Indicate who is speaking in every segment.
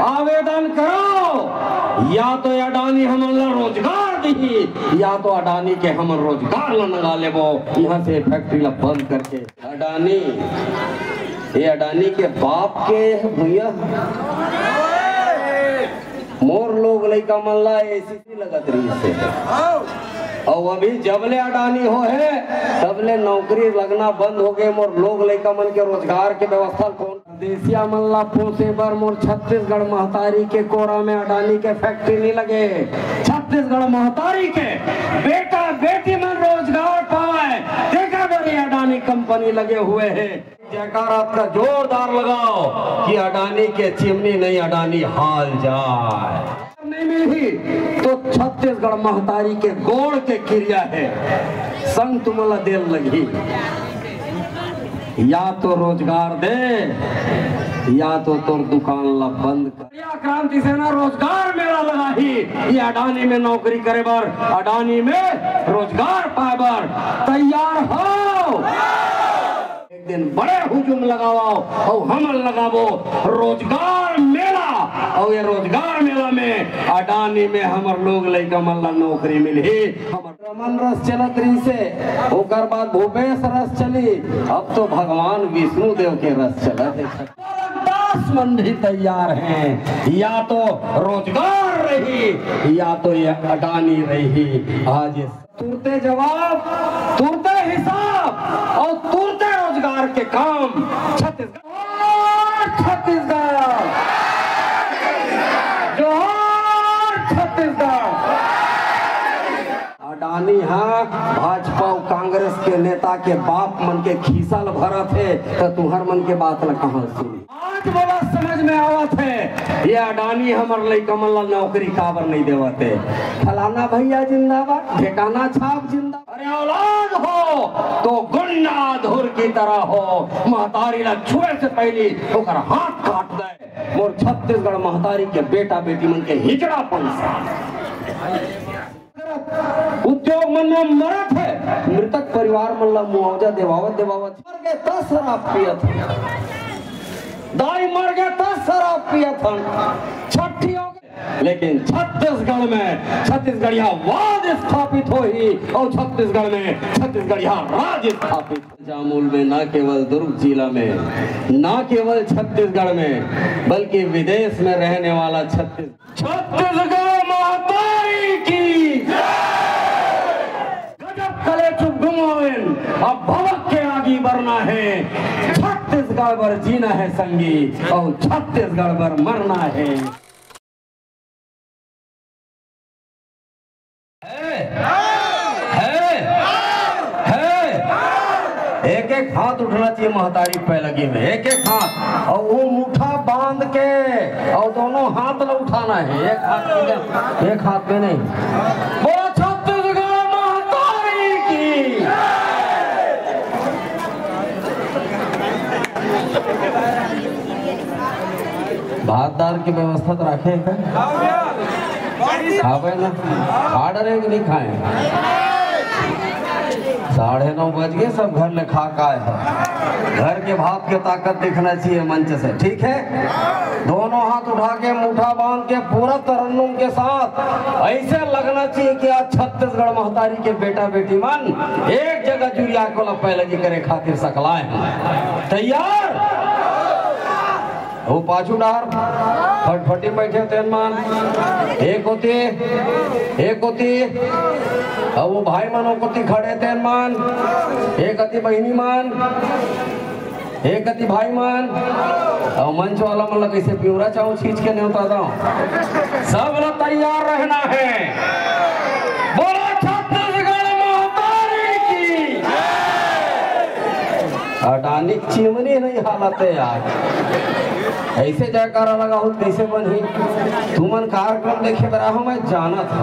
Speaker 1: आवेदन करो, या तो अडानी हमला रोजगार दी, या तो अडानी के हम रोजगार लगा लेबो यहाँ से फैक्ट्री ला बंद करके। अडानी ये अडानी के बाप के भैया मोर लोग लइका मन ला ऐसी लगत रही से। और अभी जबले अडानी हो है तबले नौकरी लगना बंद हो गए। मोर लोग लइका मन के रोजगार के व्यवस्था कौन देसिया मन ला पोसे बर मोर छत्तीसगढ़ महतारी के कोरा में अडानी के फैक्ट्री नहीं लगे। छत्तीसगढ़ महतारी के बेटा बेटी में रोजगार पाए देखा बड़ी अडानी कंपनी लगे हुए है। जयकार आपका जोरदार लगाओ कि अडानी के चिमनी नहीं अडानी हाल जाए। नहीं मिली तो छत्तीसगढ़ महतारी के गोड़ के क्रिया है संग तुमला देर लगी। या तो रोजगार दे या तो तोर दुकान ला बंद कर। क्रांति सेना रोजगार मेला लगा ही ये अडानी में नौकरी करे बर, अडानी में रोजगार पाए बर तैयार हो। एक दिन बड़े हुजूम लगाओ और हम लगाबो रोजगार मेला। और ये रोजगार मेला में अडानी में हमार लोग लइका मन ला नौकरी मिली। रमन रस चलत रही से ओकर बाद भूपेश रस चली, अब तो भगवान विष्णु देव के रस चलत। 10 मन भी तैयार हैं, या तो रोजगार रही या तो ये अडानी रही। आज तुरते जवाब तुरते हिसाब और तुरते रोजगार के काम। छत्तीसगढ़ छत्तीसगढ़ जोहार छत्तीसगढ़। अडानी हाँ भाजपा और कांग्रेस के नेता के बाप मन के खीसल भरत है तो तुम्हार मन के बात ला कहाँ सुनी। आज बोला समझ में आवत है ये अडानी हमार लइका मन ला नौकरी काबर नहीं देवते। फलाना भैया जिंदाबाद, ठेकाना छाप जिंदाबाद। अरे औलाद हो तो गुंडा धुर की तरह हो, महतारी ला छुए से पहले ओकर हाथ काट दे। मोर छत्तीसगढ़ महतारी के बेटा बेटी मन के हिजड़ा पंसा उद्योग मन में मरत है। मृतक परिवार मन ला मुआवजा देवावत मर गए 10 शराब पियत, दाई मर गए 10 शराब पियत, छठी हो गए। लेकिन छत्तीसगढ़ में छत्तीसगढ़िया वाद स्थापित हो ही और छत्तीसगढ़ में छत्तीसगढ़िया राज्य स्थापित। जामुल में न केवल दुर्ग जिला में, न केवल छत्तीसगढ़ में बल्कि विदेश में रहने वाला छत्तीसगढ़ महतारी की गजब कले चुप गुमोइन। अब भवक के आगे बढ़ना है, छत्तीसगढ़ पर जीना है संगी और छत्तीसगढ़ पर मरना है। एक एक हाथ उठना चाहिए महतारी पैलगी में, एक एक हाथ और वो मुठा बांध के और दोनों हाथ ला उठाना है। एक हाथ में नहीं। बोलो छत्तीसगढ़ महतारी की। भात दाल की व्यवस्था तो रखे खावे ना, खा डरे कि नहीं खाए। 9:30 बज गए, सब घर ले खा का है। घर के भात के ताकत दिखना चाहिए मंच से, ठीक है। दोनों हाथ उठा के मुठा बांध के पूरा तरन्नुम के साथ ऐसे लगना चाहिए कि आज छत्तीसगढ़ महतारी के बेटा बेटी मन एक जगह जुड़िया को पैलगी करे खातिर सकलाए। तैयार वो पाछू डार फटफटी बैठे तेन मान एक होती अब वो भाई मानो कोती खड़े तेन मान एक अति बहिनी मान एक अति भाई मान और मंच वाला मतलब कैसे प्यूरा चाहूँ खींच के नहीं होता था। सब लोग तैयार रहना है। बोलो छत्तीसगढ़ महतारी की। अडानी चिमनी नहीं हालत है यार। ऐसे जयकारा लगा हो कैसे बनी। तुमन कार्यक्रम देखे बरा हो मैं जाना था,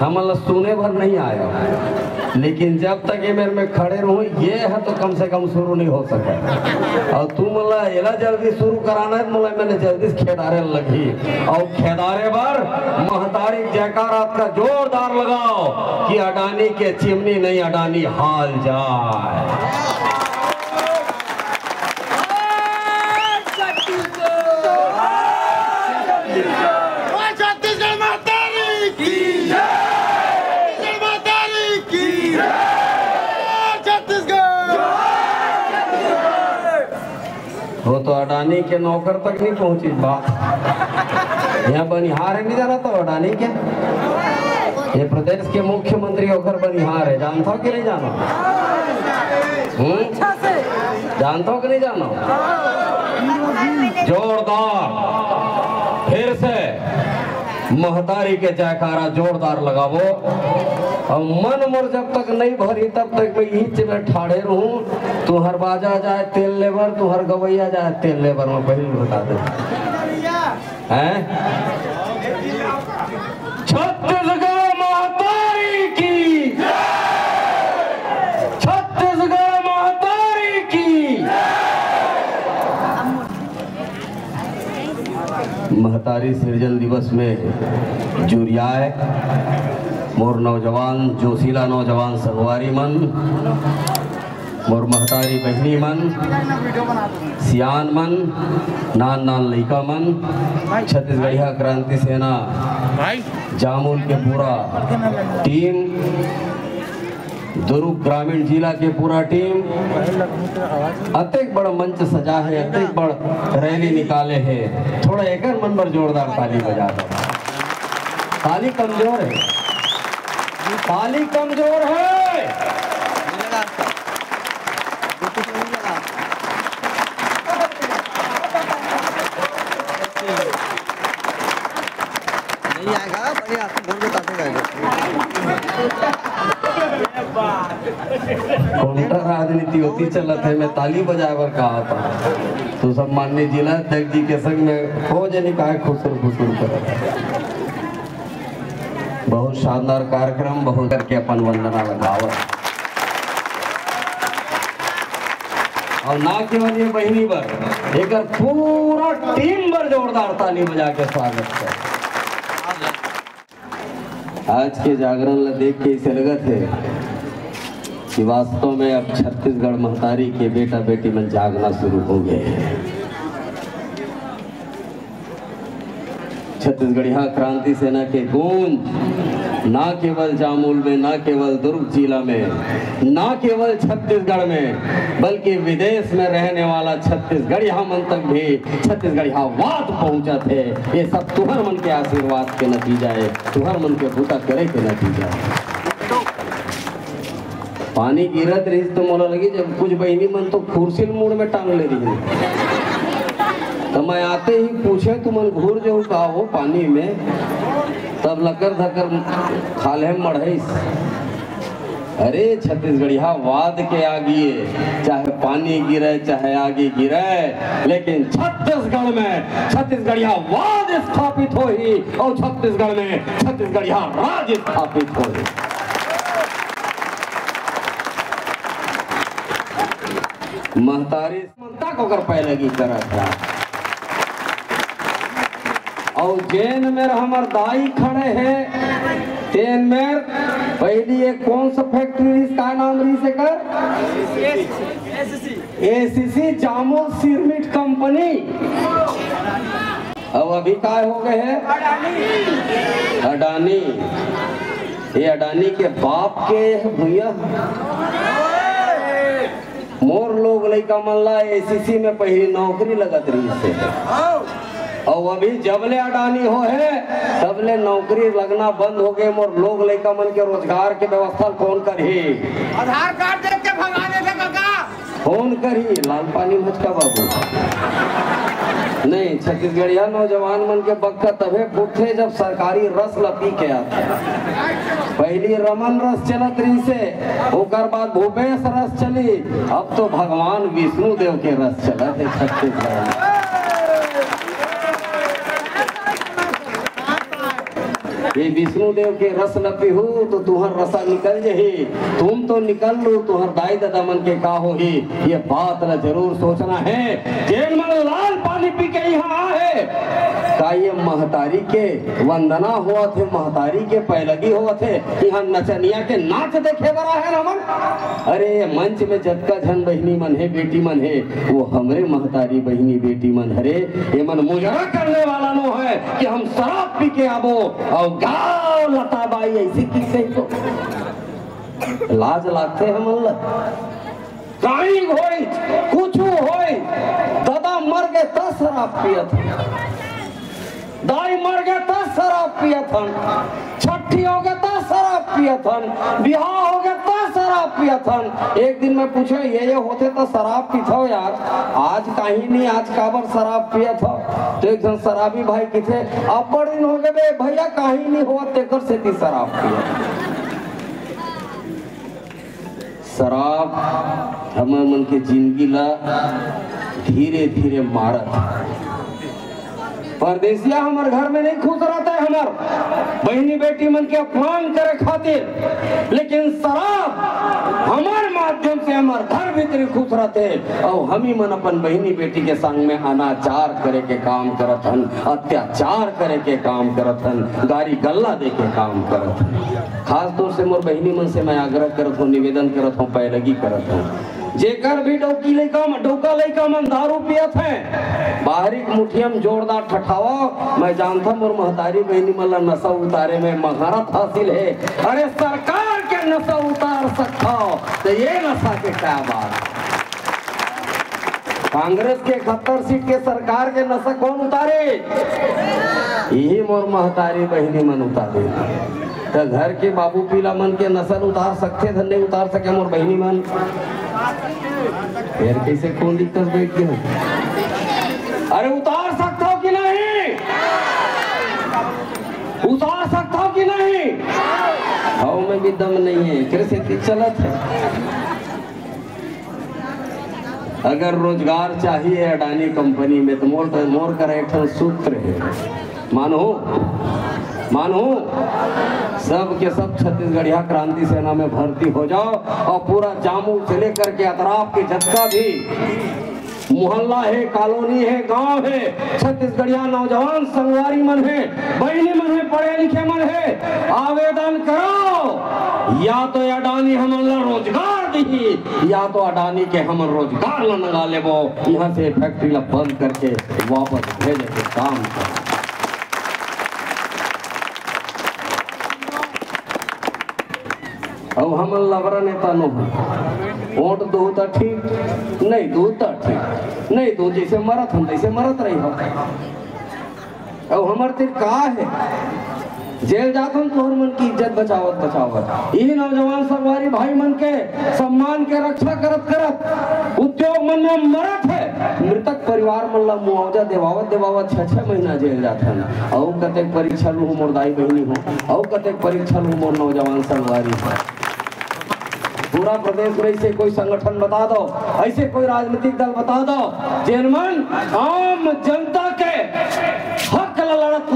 Speaker 1: हम सुने भर नहीं आया, लेकिन जब तक ये मेरे में खड़े रहूं ये है तो कम से कम शुरू नहीं हो सका। और तुम एला जल्दी शुरू कराना है मुला मैंने जल्दी खेदारे लगी और खेदारे बार महतारी जयकार आपका जोरदार लगाओ कि अडानी के चिमनी नहीं अडानी हाल जाए। अडानी के नौकर तक नहीं पहुंची बात। यहाँ बनिहार है, नहीं जाना तो अडानी के ये प्रदेश के मुख्यमंत्री होकर बनिहार है, जानता हो कि नहीं जानो? जानता हो कि नहीं जानो? जोरदार फिर से महतारी के जयकारा जोरदार लगावो। और मन मोर जब तक नहीं भरी तब तक मैं यही में ठाड़े रहूं। तुहर बाजा जाए तेल लेबर, तुहर गवैया जाए तेल लेबर, मैं पहले बता दे हैं। छत्तीसगढ़ महतारी की, छत्तीसगढ़ महतारी की। महतारी सृजन दिवस में जुरियाए मोर नौजवान जोशीला नौजवान संगवारी मन, मोर महतारी बहनी मन, सियान मन, नान नान लइका मन, छत्तीसगढ़िया क्रांति सेना जामुल के पूरा टीम, दुर्ग ग्रामीण जिला के पूरा टीम, अत्यंत बड़ा मंच सजा है, अत्यंत बड़ा रैली निकाले है। थोड़ा एक मन पर जोरदार ताली बजा दो। ताली कमजोर है, ताली कमजोर है।
Speaker 2: नहीं आएगा, बढ़िया
Speaker 1: काउंटर राजनीति होती चलत है, मैं ताली बजाए बर कहा था तो सब माननीय जिला अध्यक्ष जी के संग में हो जनी का खुसुर खुसुर कर। बहुत शानदार कार्यक्रम, बहुत करके अपन वंदना लगावत। और ना केवल ये बहिनी बर, एक पूरा टीम बर जोरदार ताली बजा के स्वागत कर। आज के जागरण ला देख के इसे लगत है कि वास्तव में अब छत्तीसगढ़ महतारी के बेटा बेटी में जागना शुरू हो गए हैं। छत्तीसगढ़िया क्रांति सेना के गूंज ना केवल जामुल में, ना केवल दुर्ग जिला में, ना केवल छत्तीसगढ़ में, बल्कि विदेश में रहने वाला छत्तीसगढ़िया मन तक भी छत्तीसगढ़िया वाद पहुंचा थे। ये सब तुहर मन के आशीर्वाद के नतीजा है, तुहर मन के बूता करे के नतीजा है। पानी गिरत रही तो मोला लगी जब कुछ बहनी मन तो कुर्सी मुड़ में टांग ले रही, तो मैं आते ही पूछे तुमन घूर जो का हो पानी में, तब लकर धकर खाले मढ़ई। अरे छत्तीसगढ़िया वाद के आगे चाहे पानी गिरे चाहे आगे गिरे, लेकिन छत्तीसगढ़ में छत्तीसगढ़िया वाद स्थापित हो ही, और छत्तीसगढ़ में छत्तीसगढ़िया राज स्थापित हो ही। महतारी ममता को कर पहले की करा था। और जैन में हमार दाई खड़े हैं तेन में पहली एक कौन सा फैक्ट्री इसका नाम रही से कर एसीसी जामुल सिरमिट कंपनी। अब अभी काय हो गए हैं अडानी। ये अडानी के बाप के भैया मोर लोग लइका मन ला एसीसी में पहली नौकरी लगत रही से, और अभी जबले अडानी हो है तबले नौकरी लगना बंद हो गए। मोर लोग लइका मन के रोजगार के व्यवस्था कौन करी?
Speaker 2: आधार कार्ड देख के भगा दे काका,
Speaker 1: कौन करी? लाल पानी मचका बाबू नहीं। छत्तीसगढ़िया नौजवान मन के बक्का तबे फूटे जब सरकारी रस लपी के आता। पहली रमन रस चलत रही से, ओकर बाद भूपेश रस चली, अब तो भगवान विष्णु देव के रस चलत है छत्तीसगढ़ में। ये विष्णु देव के रस लपी हो तो तुहर रसा निकल जही, तुम तो निकल लो, तुहर दाई दादा मन के का हो ही। ये बात न जरूर सोचना है। जेल में लाल पानी पी के यहाँ आए का ये महतारी के वंदना हुआ थे, महतारी के पैलगी हुआ थे, यहाँ नचनिया के नाच देखे बरा है रमन। अरे मंच में जतका झन बहनी मन है बेटी मन है वो हमरे महतारी बहनी बेटी मन हरे। ये मन मुजरा करने वाला नो है कि हम शराब पी के आबो और गाँव लता बाई ऐसी किसे तो लाज लागते हम काई होई कुछ होई दादा मर गए तो शराब पियत, दाई मर गए तो शराब पियथन, छठी हो गए तो शराब पियथन, बिहार हो गए तो शराब पियथन। एक दिन मैं पूछे ये होते तो शराब पीथो यार, आज कहीं नहीं, आज काबर शराब पियत हो? तो एक जन शराबी भाई किथे अब बड़ दिन हो गए भैया कहीं नहीं हुआ तेकर से ती शराब पियत। शराब हमर मन के जिंदगी ला धीरे धीरे मारत। परदेसिया हमार घर में नहीं खुश रहता है, हमार बहनी बेटी मन के अपमान करे खातिर, लेकिन शराब हमार माध्यम से हमार घर भीतर खुश रहते और हम ही मन अपन बहनी बेटी के संग में अनाचार करे के काम करत हन, अत्याचार करे के काम करत हन, गारी गल्ला दे के काम करत हन। खास तौर से मोर बहनी मन से मैं आग्रह करत हूँ, निवेदन करत हूँ, पैरगी करत हूँ, जेकर भी डोका लइका मन दारू पियत है बाहरी मुठिया में जोरदार ठठावा। मैं जानता मोर महतारी बहनी मन नशा उतारे में महारत हासिल है। अरे सरकार के नशा उतार सकता हो तो ये नशा के क्या बात? कांग्रेस के 71 सीट के सरकार के नशा कौन उतारे? यही मोर महतारी बहनी मन उतारे। तो घर के बाबू पीला मन के नशा उतार सकते, धन्य उतार सके मोर बहनी मन। फिर कैसे कौन दिक्कत बैठ गया? अरे उतार सकता हो कि नहीं? उतार सकता हो कि नहीं? हाउ में भी दम नहीं है, कैसे चलत है? अगर रोजगार चाहिए अडानी कंपनी में तो मोर का एक सूत्र है, मानो सब के सब छत्तीसगढ़िया क्रांति सेना में भर्ती हो जाओ और पूरा जामू से लेकर के अतराफ के जत्था भी मोहल्ला है, कॉलोनी है, गांव है, छत्तीसगढ़िया नौजवान संगवारी मन है, बहनी मन है, पढ़े लिखे मन है, आवेदन करो। या तो अडानी हमन रोजगार दी, या तो अडानी के हमन रोजगार लगा लेबो, यहाँ से फैक्ट्री ला बंद करके वापस भेजे के काम करो। अब हम लबरा नेता नो वोट दो तो ठीक, नहीं दो तो ठीक, नहीं दो जैसे मरत हम जैसे मरत रही हो। अब हमार तीर का है जेल जात हम तोहर मन की इज्जत बचावत। यही नौजवान सरवारी भाई मन के सम्मान के रक्षा करत उद्योग मन में मरत है। मृतक परिवार मन ला मुआवजा देवावत 6 महीना जेल जात हन। और कतेक परीक्षा लू मोर दाई बहनी हो, और कतेक परीक्षा लू मोर नौजवान सरवारी हो। पूरा प्रदेश में ऐसे कोई संगठन बता दो, ऐसे कोई राजनीतिक दल बता दो जिनमन आम जनता के हक लड़त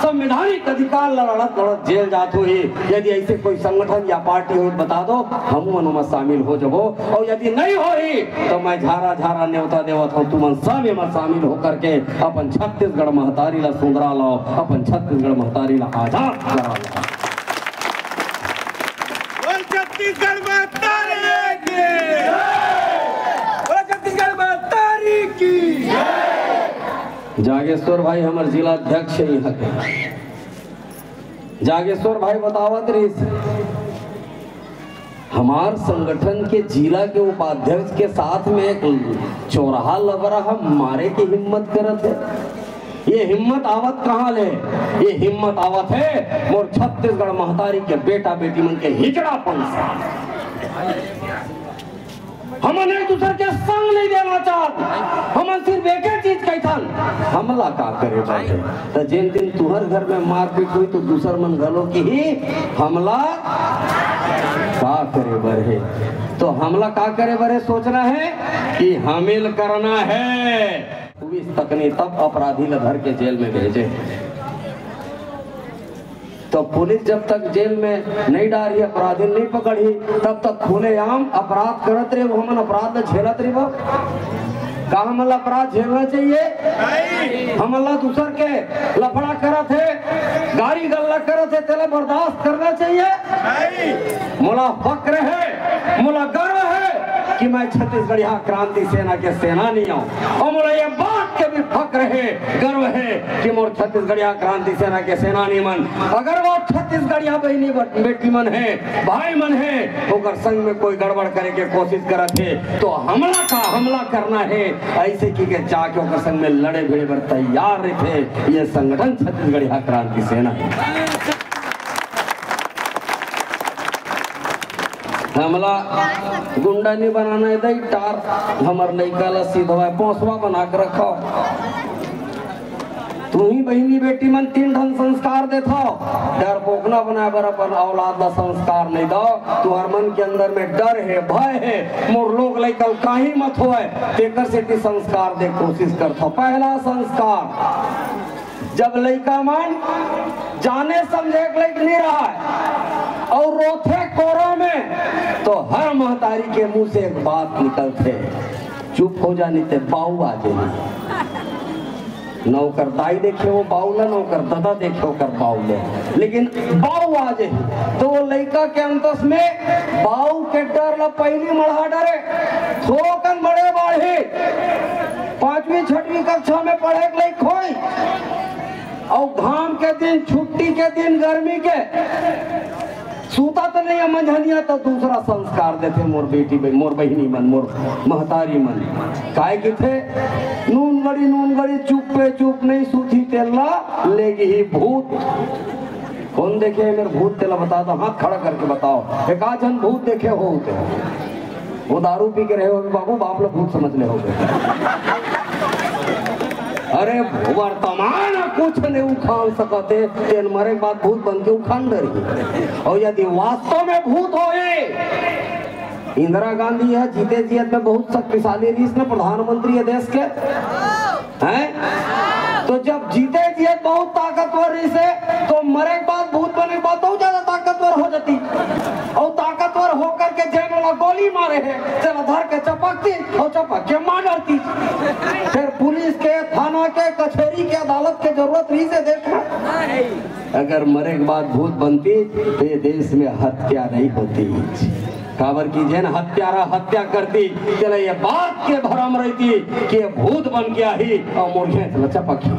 Speaker 1: संवैधानिक अधिकार लड़त जेल जात हुई। यदि ऐसे कोई संगठन या पार्टी हो बता दो, हम मन शामिल हो जाबो। और यदि नहीं हो ही तो मैं झारा न्योता देवत हूँ, तुम सब में शामिल होकर के अपन छत्तीसगढ़ महतारी ला सुंदरा लाओ, अपन छत्तीसगढ़ महतारी ला आजाद करा लो।
Speaker 2: छत्तीसगढ़ महतारी की
Speaker 1: जागेश्वर भाई हमारे जिला अध्यक्ष है यहाँ के। जागेश्वर भाई बतावत रही हमार संगठन के जिला के उपाध्यक्ष के साथ में एक चौराहा लबरा हम मारे की हिम्मत करत है। ये हिम्मत आवत कहाँ ले? ये हिम्मत आवत है मोर छत्तीसगढ़ महतारी के बेटा बेटी मन के हिजड़ापन से। हम एक दूसरे के संग नहीं देना चाहत, हम सिर्फ एक चीज कहथन, हमला का करे बाटे। तो जिन दिन तुहर घर में मारपीट हुई तो दूसर मन घलो की ही हमला का करे बरहे। तो हमला का करे बरहे सोचना है कि हामिल करना है। पुलिस तकनी तब अपराधी ला धर के जेल में भेजे। तो पुलिस जब तक जेल में नहीं डाली, अपराधी नहीं पकड़ी, तब तक खुलेआम अपराध करत रहे। वो हमन अपराध झेलत रहे। का हमन अपराध झेलना चाहिए? हमन दूसर के लफड़ा करत है, गाड़ी गल्ला करत है, तेला बर्दाश्त करना चाहिए? मोला फक्र है, मोला गर्व है कि मैं छत्तीसगढ़िया क्रांति सेना के सेनानी हूँ और मुझे ये बात के भी फक्र है, गर्व है कि मोर छत्तीसगढ़िया क्रांति सेना के सेनानी मन अगर वो छत्तीसगढ़िया बहनी बेटी मन है, भाई मन है, ओकर संग में कोई गड़बड़ करे के कोशिश करत है तो हमला करना है ऐसे की के जाके ओकर संग में लड़े भिड़े बर तैयार रहे। ये संगठन छत्तीसगढ़िया क्रांति सेना हमला गुंडा नहीं बनाना है दई टार हमर लइका ला सीधवा पोसवा बना के रखो। तू ही बहनी बेटी मन तीन ढंग संस्कार देथो, डर पोकना बनाए बर अपन औलाद ला संस्कार नहीं दो। तुहर मन के अंदर में डर है, भय है, मोर लोग लइका काही मत होए तेकर से संस्कार दे कोशिश करथो। पहला संस्कार जब लइका मन जाने समझे लायक नहीं रहा है और रोथे कोरा में तो हर महतारी के मुंह से एक बात निकलते, चुप हो जाने ते बाऊ आ जाए। नौकर दाई देखे वो बाउला, नौकर दादा देखे होकर बाउले, लेकिन बाऊ आ जाए तो वो लड़का के अंतस में बाऊ के डर ला पहली मढ़ा डरे। थोकन बड़े बाढ़े 5वीं 6वीं कक्षा में पढ़े लायक खोई और घाम के दिन, छुट्टी के दिन, गर्मी के सूता तो नहीं मंझनिया तो दूसरा संस्कार देते मोर बेटी मोर बहनी मन, मोर महतारी मन काय की थे नून गड़ी चुप पे चुप नहीं सूती तेला लेगी ही भूत। कौन देखे मेरे भूत तेला बता दो, हाथ खड़ा करके बताओ एक आध जन भूत देखे हो। वो दारू पी के रहे हो बाबू, बाप लोग भूत समझ ले हो गए। अरे वर्तमान कुछ नहीं उखाड़ सकते तेन मरे बाद भूत बन के उखाड़ रही। और यदि वास्तव में भूत होए, इंदिरा गांधी है जीते जीत में बहुत शक्तिशाली रही, इसने प्रधानमंत्री है देश के हैं। तो जब जीते जीत बहुत ताकतवर रही से तो मरे के बाद भूत बने के बाद बहुत ज्यादा ताकतवर हो जाती और ताकतवर होकर के जैन वाला गोली मारे है चला धर के चपकती और चपक के मार डालती। फिर पुलिस के, थाना के, कचहरी के, अदालत के जरूरत रही से देखना। अगर मरे के बाद भूत बनती तो ये देश में हत्या नहीं होती। काबर की जैन हत्यारा हत्या करती चले ये बात के भरम रहती कि भूत बन गया ही और मुर्गे चपकी।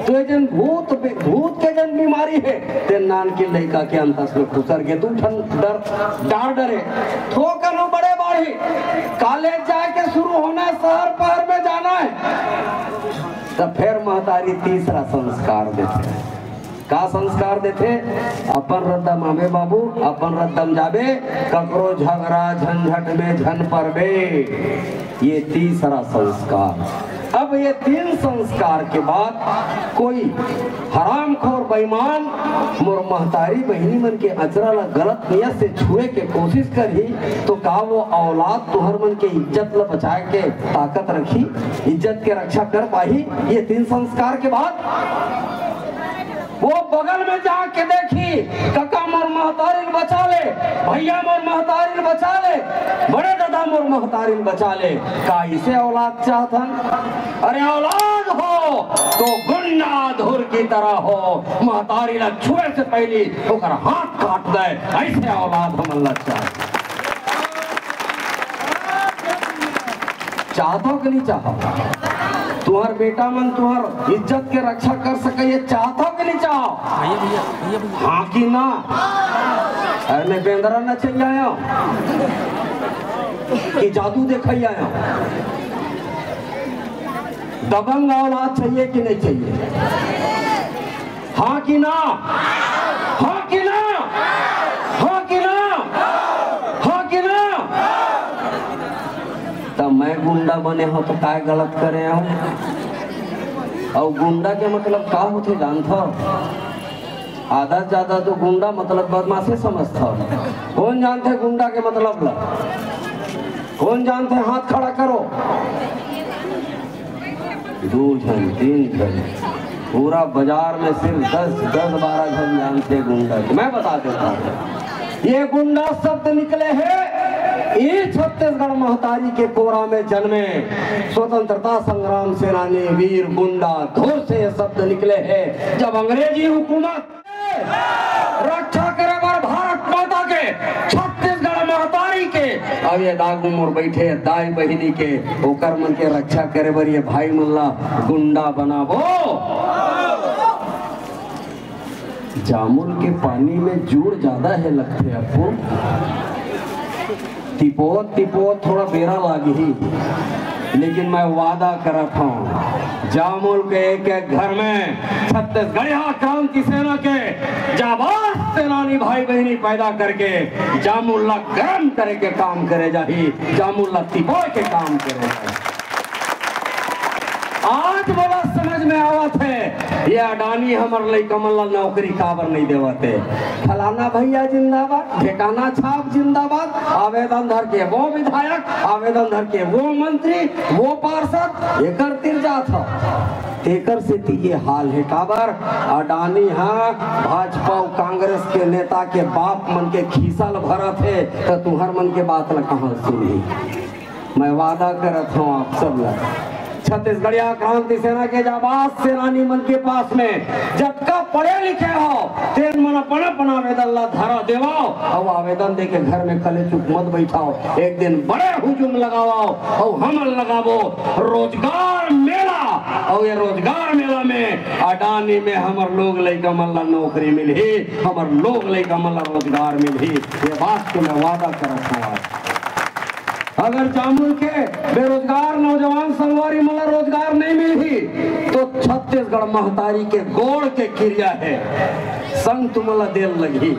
Speaker 1: तो जन भूत के जन बीमारी है ते नान के लड़का के अंतस में खुसर के तू डर डरे ठोकर हो बड़े बाढ़ी कॉलेज जाके शुरू होना है, शहर पहर में जाना है तो फिर महतारी तीसरा संस्कार देते हैं। का संस्कार देते? अपन रद्दम आवे बाबू, अपन रद्दम जाबे, ककरो झगड़ा झंझट में झन परबे। ये तीसरा संस्कार। अब ये 3 संस्कार के बाद कोई हरामखोर बेईमान मोर महतारी बहनी मन के अचरा ला गलत नियत से छुए के कोशिश करी तो का वो औलाद तुहर मन के इज्जत ला बचाए के ताकत रखी, इज्जत के रक्षा कर पाही? ये 3 संस्कार के बाद वो बगल में जाके देखी काका मोर महतारी बचा ले, भैया मोर महतारी बचा ले, बड़े दादा मोर महतारी बचा ले। का इसे औलाद चाहतन? अरे औलाद हो तो गुंडा धुर की तरह हो, महतारी ला छुए से पहले ओकर हाथ काट दे, ऐसे औलाद हम चाहतो कि नहीं चाहो? तुहर बेटा मन तुहर इज्जत के रक्षा कर सके ये चाहतो कि नहीं चाहो? हाँ कि ना? अरे मैं बेंदरा न चाहिए आया कि जादू देखा आया? दबंग औलाद चाहिए कि नहीं चाहिए? हाँ कि ना? हाँ कि ना? हाँ कि ना? हाँ कि ना? तब मैं गुंडा बने हो तो क्या गलत करे हो? और गुंडा के मतलब का होते जानता? आधा से ज्यादा तो गुंडा मतलब बदमाशी समझता। कौन जानते गुंडा के मतलब ला? कौन जानते? हाथ खड़ा करो। 2 जन 3 जन, पूरा बाजार में सिर्फ 10-12 जन जानते गुंडा। मैं बता देता हूँ ये गुंडा शब्द निकले हैं ये छत्तीसगढ़ महतारी के कोरा में जन्मे स्वतंत्रता संग्राम सेनानी वीर गुंडा धुर से ये शब्द निकले हैं। जब अंग्रेजी हुकूमत रक्षा करे बार भारत माता के छत्तीसगढ़ महतारी के अब ये दाग उमर बैठे दाई बहिनी के ओकर मन के रक्षा करे बर ये भाई मल्ला गुंडा बनाबो। जामुन के पानी में जूड़ ज्यादा है लगते आपको, तिपोत तिपोत थोड़ा बेरा लागी, लेकिन मैं वादा करता हूँ जामुन के एक एक घर में छत्तीसगढ़िया क्रांति सेना के जाबाज सेनानी भाई बहनी पैदा करके जामुल्ला गर्म करे के काम करे जाही, जामुल्ला तिपोय के काम करे जाही। आज बोला समझ में आवत है ये अडानी हमर लइका मन ला नौकरी काबर नहीं देवते। फलाना भैया जिंदाबाद, ठेकाना छाप जिंदाबाद, आवेदन धर के वो विधायक, आवेदन धर के वो मंत्री, वो पार्षद एकर तिर जात हो। तेकर से ये हाल है काबर अडानी हाँ भाजपा और कांग्रेस के नेता के बाप मन के खीसल भरत है तो तुहर मन के बात ला कहाँ सुनी। मैं वादा करत हूँ आप सब ला छत्तीसगढ़िया क्रांति सेना के जाबाज सेनानी मन के पास में जब का पढ़े लिखे हो तेन मन अपन आवेदन ला धरा देवाओ और आवेदन दे के घर में कले चुप मत बैठाओ। एक दिन बड़े हुजूम लगाओ और हम लगाबो रोजगार मेला, और ये रोजगार मेला में अडानी में हमर लोग लइका मन ला नौकरी मिलही, हमर लोग लइका मन ला रोजगार मिलही। ये बात के मैं वादा करत हूँ। अगर जामुन के बेरोजगार नौजवान संगवारी मला रोजगार नहीं मिली तो छत्तीसगढ़ महतारी के गोड़ के क्रिया है संग तुमला देर लगी,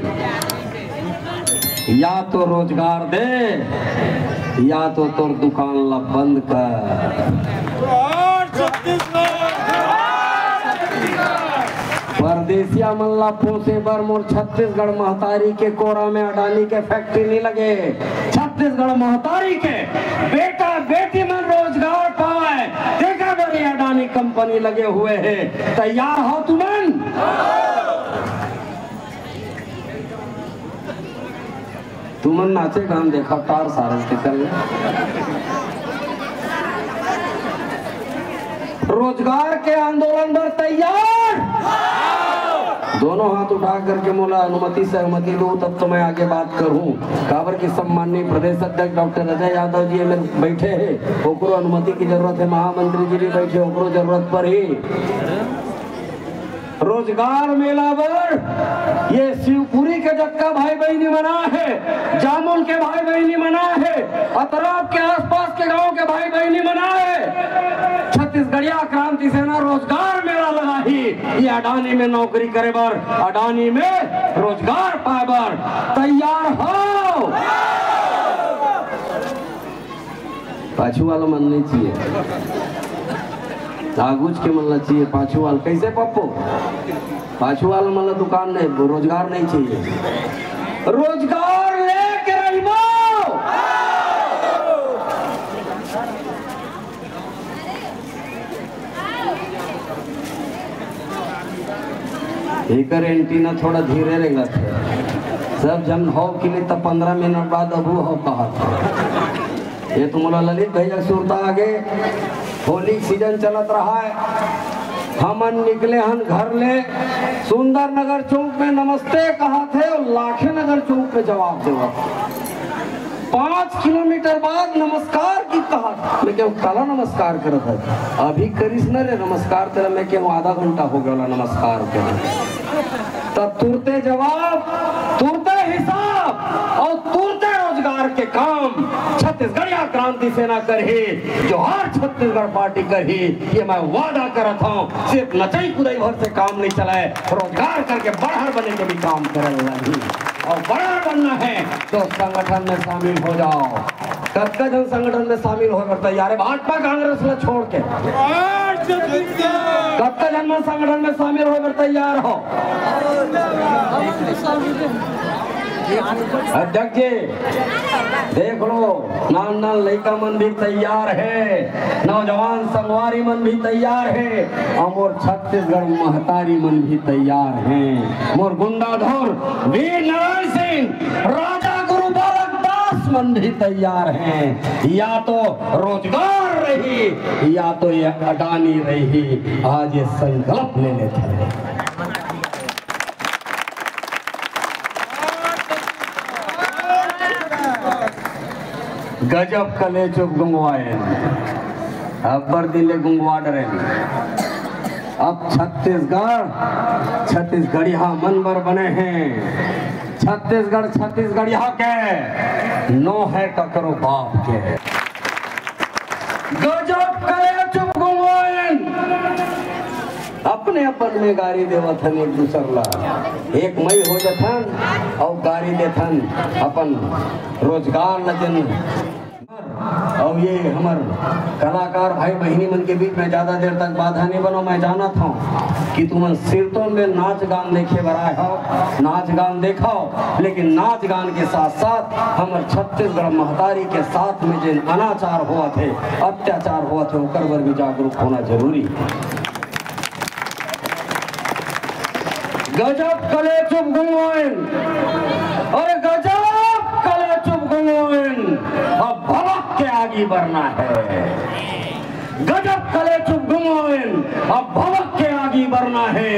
Speaker 1: या तो रोजगार दे या तो तोर दुकान ला बंद कर। परदेसिया मल्ला पोसे बर मोर छत्तीसगढ़ महतारी के कोरा में अडानी के फैक्ट्री नहीं लगे। छत्तीसगढ़ महतारी के बेटा बेटी में रोजगार पाए देखा बड़ी अडानी कंपनी लगे हुए हैं। तैयार हो तुमन? तुमन नाचे गान देखा तार सारस के चल रोजगार के आंदोलन पर तैयार। दोनों हाथ उठा करके मोला अनुमति सहमति दो तब तो मैं आगे बात करूं। काबर की सम्माननीय प्रदेश अध्यक्ष डॉक्टर अजय यादव जी में बैठे हैं, ओकरो अनुमति की जरूरत है। महामंत्री जी भी बैठे, ओकरो जरूरत पर ही रोजगार मेला बर ये शिवपुरी के जक्का भाई बहनी मना है, जामुन के भाई बहनी मना है, अतराब के आसपास के गांव के भाई बहनी मना है। छत्तीसगढ़िया क्रांति सेना रोजगार मेला लगाही ये अडानी में नौकरी करे बर, अडानी में रोजगार पाए बर तैयार हो। पाछू वाला मन नहीं चाहिए, आगुज के मन चाहिए। पाछू वाल कैसे पप्पू? पाछू वाला मन दुकान नहीं, रोजगार नहीं चाहिए। रोजगार लेके रहिबो। एकर एंटीना थोड़ा धीरे रहेगा, सब जन हो के लिए तब 15 मिनट बाद अबू हो कहा। ये तुम्हारा ललित भैया सुरता आगे होली सीजन चलत रहा है, हमन निकले हन घर ले सुंदर नगर चौक में नमस्ते कहा थे और लाखे नगर चौक में जवाब देवा। 5 किलोमीटर बाद नमस्कार की कहा, मैं क्यों काला नमस्कार करत है अभी करिस न रे नमस्कार तेरा, मैं क्यों आधा घंटा हो गया नमस्कार के। तब तुरते जवाब, तुरते हिसाब और तुरते रोजगार के काम छत्तीसगढ़िया क्रांति सेना करही, जोहार छत्तीसगढ़ पार्टी करही। ये मैं वादा करत हूँ, सिर्फ नचई कुदई भर से काम नहीं चलाए, रोजगार करके बढ़हर बने के भी काम करे लगी। और बढ़हर बनना है तो संगठन में शामिल हो जाओ। कत्का जन संगठन में शामिल होकर तैयार है? भाजपा कांग्रेस में छोड़ के कत्का जन संगठन में शामिल होकर तैयार हो? अध्यक्ष जी देख लो, नान नान लड़का मन भी तैयार है, नौजवान संगवारी मन भी तैयार है, और मोर छत्तीसगढ़ महतारी मन भी तैयार हैं। मोर गुंडाधर वीर नारायण सिंह, राजा गुरु बालक दास मन भी तैयार हैं। या तो रोजगार रही या तो ये अडानी रही। आज ये संकल्प ले लेते हैं। गजब कले चुप गुंगवाए अब्बर दिले गुंगवा डरे। अब छत्तीसगढ़िया मनबर बने हैं। छत्तीसगढ़िया के नो है टकरो बाप के। गजब कले चुप गुंगवाए अपने अपन में गाड़ी देवथन एक दूसरला। एक मई हो जथन और गाड़ी देथन अपन रोजगार लजन। और ये हमार कलाकार भाई बहनी मन के बीच में ज्यादा देर तक बाधा नहीं बनो। मैं जाना था कि तुम सिरतों में नाच गान देखे बराए हो, नाच गान देखाओ, लेकिन नाच गान के साथ साथ हमारे छत्तीसगढ़ महतारी के साथ में जिन अनाचार हुआ थे, अत्याचार हुआ थे, ओकर पर भी जागरूक होना जरूरी। गजब कले चुप गुंगोइन, अरे गजब कले चुप गुंगोइन, अब भड़क के आगे बढ़ना है। गजब कले चुप गुंगोइन, अब भड़क के आगे बढ़ना है।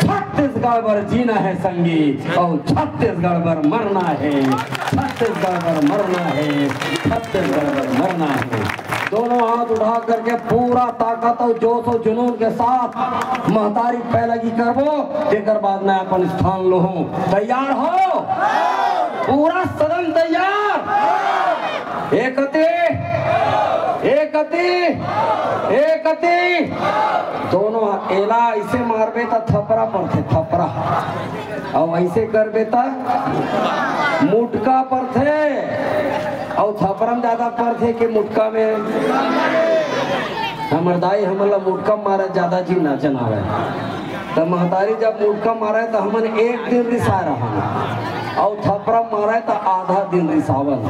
Speaker 1: छत्तीसगढ़ पर जीना है संगी और छत्तीसगढ़ पर मरना है। छत्तीसगढ़ पर मरना है, छत्तीसगढ़ पर मरना है। दोनों हाथ उठा करके पूरा ताकत और जोश और जुनून के साथ महतारी पैलगी करबो। देकर बाद में अपन स्थान लो। तैयार हो? पूरा सदन तैयार। एकते दोनों एला ऐसे मारबे तो थपरा पड़थे, थपरा, और ऐसे करबे तो मुटका पड़थे। और थपरम ज्यादा पड़थे कि मुटका में। हमर दाई हमला मुटका मारे ज्यादा जी ना चनावे। तो महतारी जब मुटका मारे तो हमन एक दिन रिसा रहा और थपरा मारे तो आधा दिन रिसावन।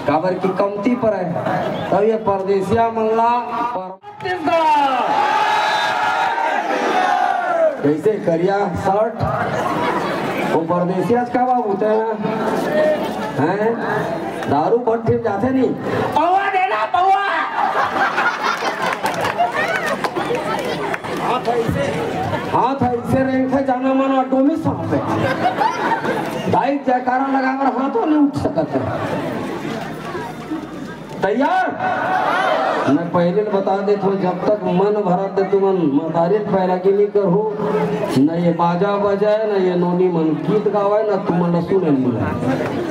Speaker 1: काबर की कमती पर है। तब ये परदेसिया मल्ला कैसे करिया शर्ट वो परदेसिया का बाबूते हैं। दारू भट्टी जाते नहीं। पौवा देना पौवा। हाथ ऐसे रेंगे जाना मानो ऑटो में सांप है। दाई जयकारा लगाकर हाथों नहीं उठ सकते। तैयार? मैं पहले बता देता हूँ, जब तक मन भरा दे तुम महतारी पैलगी नहीं करो, न ये बाजा बजाए, न ये नोनी मन गीत गावे, न तुम सुने मिले।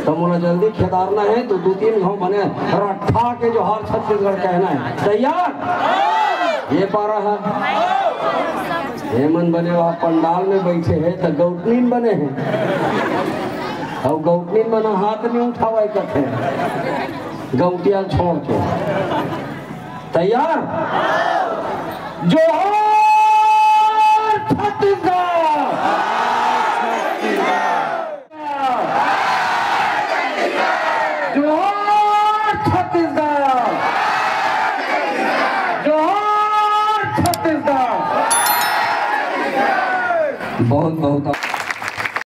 Speaker 1: तो मोला जल्दी खेदारना है तो 2-3 घाव बने रट्ठा के जो हाल छत्तीसगढ़ कहना है। तैयार? ये पारा है हेमन बने वहाँ पंडाल में बैठे हैं तो गौटनीन बने हैं। और गौटनीन बना हाथ नहीं उठावा करते गौटिया छोड़ के। तैयार? जोहार छत्तीसगढ़, जोहार छत्तीसगढ़, जोहार छत्तीसगढ़। बहुत बहुत